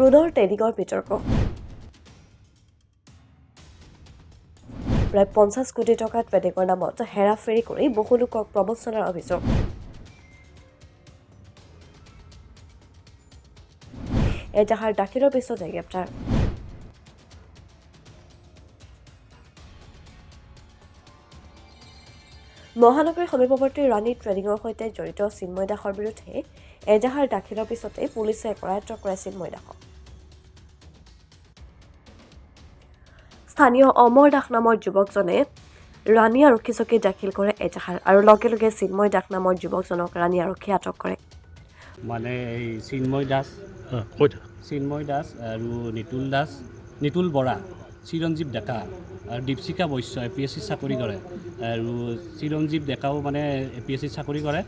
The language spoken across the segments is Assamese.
পুনৰ ট্ৰেডিঙৰ বিতৰ্ক প্ৰায় 50 কোটি টকা ট্ৰেডিঙৰ নামত হেৰাফেৰি কৰি বহু লোকক প্ৰবঞ্চনাৰ অভিযোগ এজাহাৰ দাখিলৰ পিছতে গ্ৰেপ্তাৰ মহানগৰীৰ সমীপৱৰ্তী ৰাণী ট্ৰেডিঙৰ সৈতে জড়িত চিন্ময় দাসৰ বিৰুদ্ধে এজাহাৰ দাখিলৰ পিছতে পুলিচে কৰায়ত্ব কৰে চিন্ময় দাসক স্থানীয় অমৰ দাস নামৰ যুৱকজনে ৰাণী আৰক্ষী চকীত দাখিল কৰে এজাহাৰ আৰু লগে লগে চিন্ময় দাস নামৰ যুৱকজনক ৰাণী আৰক্ষীয়ে আটক কৰে মানে এই চিন্ময় দাস আৰু নিতুল বৰা চিৰঞ্জীৱ ডেকা আৰু দীপশিখা বৈশ্য APSC চাকৰি কৰে আৰু চিৰঞ্জীৱ ডেকাও মানে APSC চাকৰি কৰে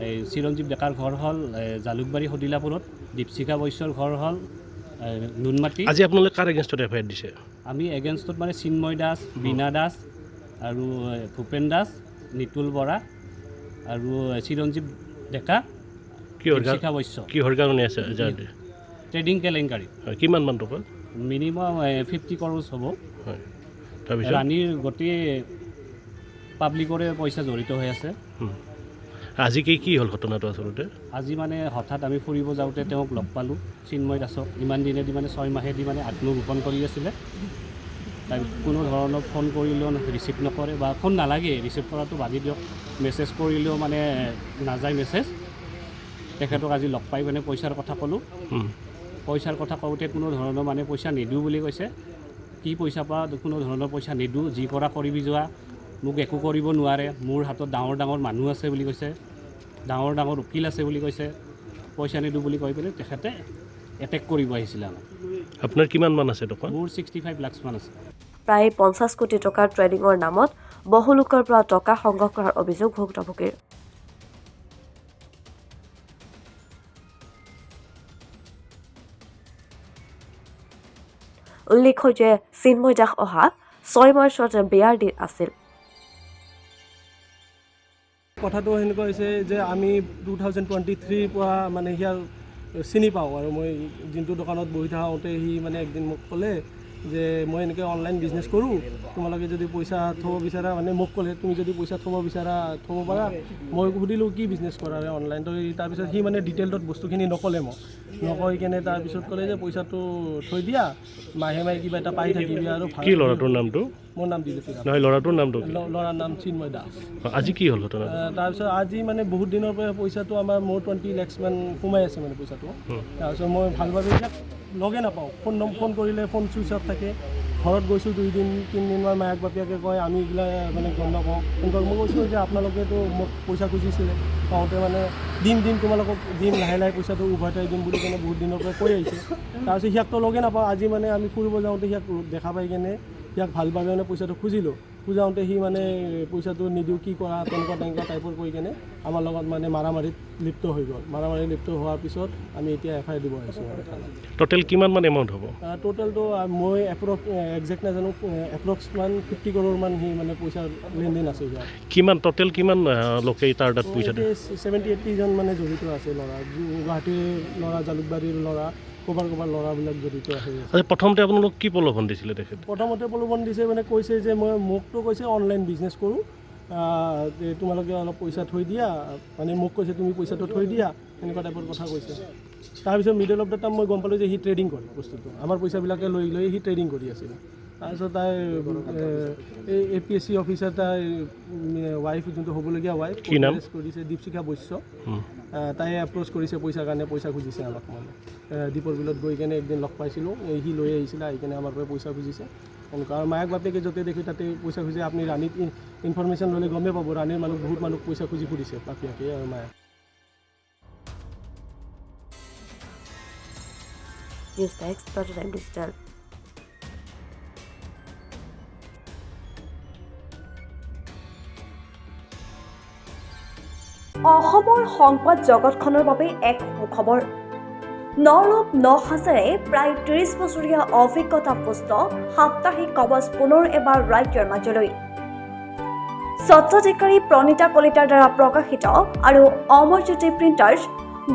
এই চিৰঞ্জীৱ ডেকাৰ ঘৰ হ'ল জালুকবাৰী সদিলাপুৰত দীপশিখা বৈশ্যৰ ঘৰ হ'ল নুনমাটি আজি আপোনালোকে কাৰ এগেইনষ্টত এফআইআৰ দিছে আমি এগেইনষ্টত মানে চিন্ময় দাস বীণা দাস আৰু ভূপেন দাস নিতুল বৰা আৰু চিৰঞ্জীৱ ডেকা দীপশিখা বৈশ্য কিহৰ কাৰণে আছে ট্ৰেডিং কেলেংকাৰী কিমান মান টকা মিনিমাম 50 crore হ'ব হয় তাৰপিছত ৰাণীৰ গোটেই পাব্লিকৰে পইচা জড়িত হৈ আছে আজি কি হ'ল ঘটনাটো আচলতে আজি মানে হঠাৎ আমি ফুৰিব যাওঁতে তেওঁক লগ পালোঁ চিন্ময় দাসক ইমান দিনেদি মানে 6 মাহেদি মানে আত্মগোপন কৰি আছিলে তাৰপিছত কোনো ধৰণৰ ফোন কৰিলেও ৰিচিভ নকৰে বা ফোন নালাগে ৰিচিভ কৰাটো বাদি দিয়ক মেছেজ কৰিলেও মানে নাযায় মেছেজ তেখেতক আজি লগ পাই মানে পইচাৰ কথা ক'লোঁ পইচাৰ কথা কওঁতে কোনো ধৰণৰ মানে পইচা নিদিওঁ বুলি কৈছে কি পইচা পা কোনো ধৰণৰ পইচা নিদিওঁ যি কৰা কৰিবি যোৱা মোক একো কৰিব নোৱাৰে মোৰ হাতত ডাঙৰ মানুহ আছে বুলি কৈছে ডাঙৰ উকিল আছে বুলি কৈছে পইচা নিদিওঁ বুলি কৈ পেলাই তেখেতে এটেক কৰিব আহিছিলে আমাক আপোনাৰ কিমান মান আছে টকা মোৰ 65 লাখ মান আছে প্ৰায় 50 কোটি টকাৰ ট্ৰেডিঙৰ নামত বহু লোকৰ পৰা টকা সংগ্ৰহ কৰাৰ অভিযোগ ভুক্তভোগীৰ উল্লেখ্য যে চিন্ময় দাস অহা 6 মাৰ্চত বিয়াৰ দিন আছিল কথাটো সেনেকুৱা হৈছে যে আমি 2023 পৰা মানে ইয়াৰ চিনি পাওঁ আৰু মই যোনটো দোকানত বহি থাকোঁতে সি মানে একদিন মোক ক'লে যে মই এনেকৈ অনলাইন বিজনেছ কৰোঁ তোমালোকে যদি পইচা থ'ব বিচাৰা মানে মোক ক'লে তুমি যদি পইচা থ'ব বিচাৰা থ'ব পাৰা মই সুধিলোঁ কি বিজনেছ কৰা অনলাইন তো তাৰপিছত সি মানে ডিটেইলত বস্তুখিনি নক'লে মোক নকৈ কেনে তাৰপিছত ক'লে যে পইচাটো থৈ দিয়া মাহে কিবা এটা পাই থাকিবি আৰু কি ল'ৰাটোৰ নামটো মোৰ নাম দিলে নহয় ল'ৰাটোৰ নামটো ল'ৰাৰ নাম চিন্ময় দাস আজি কি হ'ল ঘটনা তাৰপিছত আজি মানে বহুত দিনৰ পৰা পইচাটো আমাৰ মোৰ 20 লাখ মান সোমাই আছে মানে পইচাটো তাৰপিছত মই ভালভাৱে ইয়াক লগে নাপাওঁ ফোন কৰিলে ফোন চুইচ অফ থাকে ঘৰত গৈছোঁ 2 দিন 3 দিনমান মায়াক বাপীয়াকে কয় আমি এইগিলা মানে গম নাপাওঁ কিন্তু মই কৈছোঁ যে আপোনালোকেতো মোক পইচা খুজিছিলে পাওঁতে মানে দিম তোমালোকক দিম লাহে পইচাটো উভতাই দিম বুলি কেনে বহুত দিনৰ পৰা কৈ আহিছে তাৰপিছত সিয়াকতো লগে নাপাওঁ আজি মানে আমি ফুৰিব যাওঁতে সিয়াক দেখা পাই কেনে ইয়াক ভালভাৱে মানে পইচাটো খুজিলোঁ খুজাওঁতে সি মানে পইচাটো নিদিওঁ কি কৰা তেনেকুৱা টাইপৰ কৈ কেনে আমাৰ লগত মানে মাৰামাৰিত লিপ্ত হৈ গ'ল মাৰামাৰিত লিপ্ত হোৱাৰ পিছত আমি এতিয়া এফআইআৰ দিব আহিছোঁ টোটেল কিমান মান এমাউণ্ট হ'ব টোটেলটো মই একজেক্ট নাজানো এপ্ৰক্স মান 50 crore মান সি মানে পইচাৰ লেনদেন আছে ইয়াৰ টোটেল কিমান লোকে তাৰ তাত পইচা 70-80 জন মানে জড়িত আছে ল'ৰা গুৱাহাটীৰ ল'ৰা জালুকবাৰীৰ ল'ৰা ক'ৰবাৰ ল'ৰাবিলাক জড়িত আছে প্ৰথমতে আপোনালোক কি প্ৰলোভন দিছিলে তেখেত প্ৰথমতে প্ৰলোভন দিছে মানে কৈছে যে মোকতো কৈছে অনলাইন বিজনেছ কৰোঁ তোমালোকে অলপ পইচা থৈ দিয়া মানে মোক কৈছে তুমি পইচাটো থৈ দিয়া এনেকুৱা টাইপৰ কথা কৈছে তাৰপিছত মিডল অফ দ্য টাইম মই গম পালোঁ যে সি ট্ৰেডিং কৰে বস্তুটো আমাৰ পইচাবিলাকে লৈ সি ট্ৰেডিং কৰি আছিল তাৰপিছত তাই এই APSC অফিচাৰ তাই ৱাইফ যোনটো হ'বলগীয়া ৱাইফ কৰিছে দীপশিখা বৈশ্য তাই এপ্ৰ'চ কৰিছে পইচাৰ কাৰণে পইচা খুজিছে আমাক মানে দীপৰ বিলত গৈ কেনে একদিন লগ পাইছিলোঁ সি লৈ আহিছিলে আহি কেনে আমাৰ পৰা পইচা খুজিছে এনেকুৱা আৰু মায়াক বাপেকে য'তে দেখি তাতে পইচা খুজি আপুনি ৰাণীত ইনফৰমেশ্যন ল'লে গমেই পাব ৰাণীৰ বহুত মানুহ পইচা খুজি ফুৰিছে বাপীয়াকে আৰু মায়াক News Desk, Prototype Digital. অসমৰ সংবাদ জগতখনৰ বাবে এক সুখবৰ নৰূপ নহাজেৰে প্ৰায় 30 বছৰীয়া অভিজ্ঞতাপুষ্ট সাপ্তাহিক কবচ পুনৰ এবাৰ ৰাজ্যৰ মাজলৈ স্বচ্ছাধিকাৰী প্ৰণীতা কলিতাৰ দ্বাৰা প্ৰকাশিত আৰু অমৰজ্যোতি প্ৰিণ্টাৰ্ছ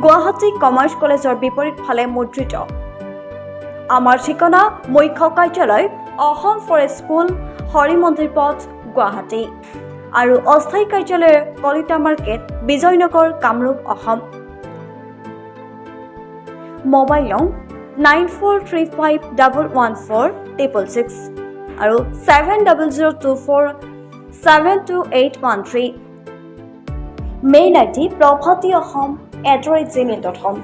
গুৱাহাটী কমাৰ্চ কলেজৰ বিপৰীত ফালে মুদ্ৰিত আমাৰ ঠিকনা মুখ্য কাৰ্যালয় অসম ফৰেষ্ট স্কুল হৰি মন্দিৰ পথ গুৱাহাটী আৰু অস্থায়ী কাৰ্যালয় কলিতা মাৰ্কেট বিজয়নগৰ কামৰূপ অসম মোবাইল নং 9435114666 আৰু 7024722813 মেইল ID probhatiahom@gmail.com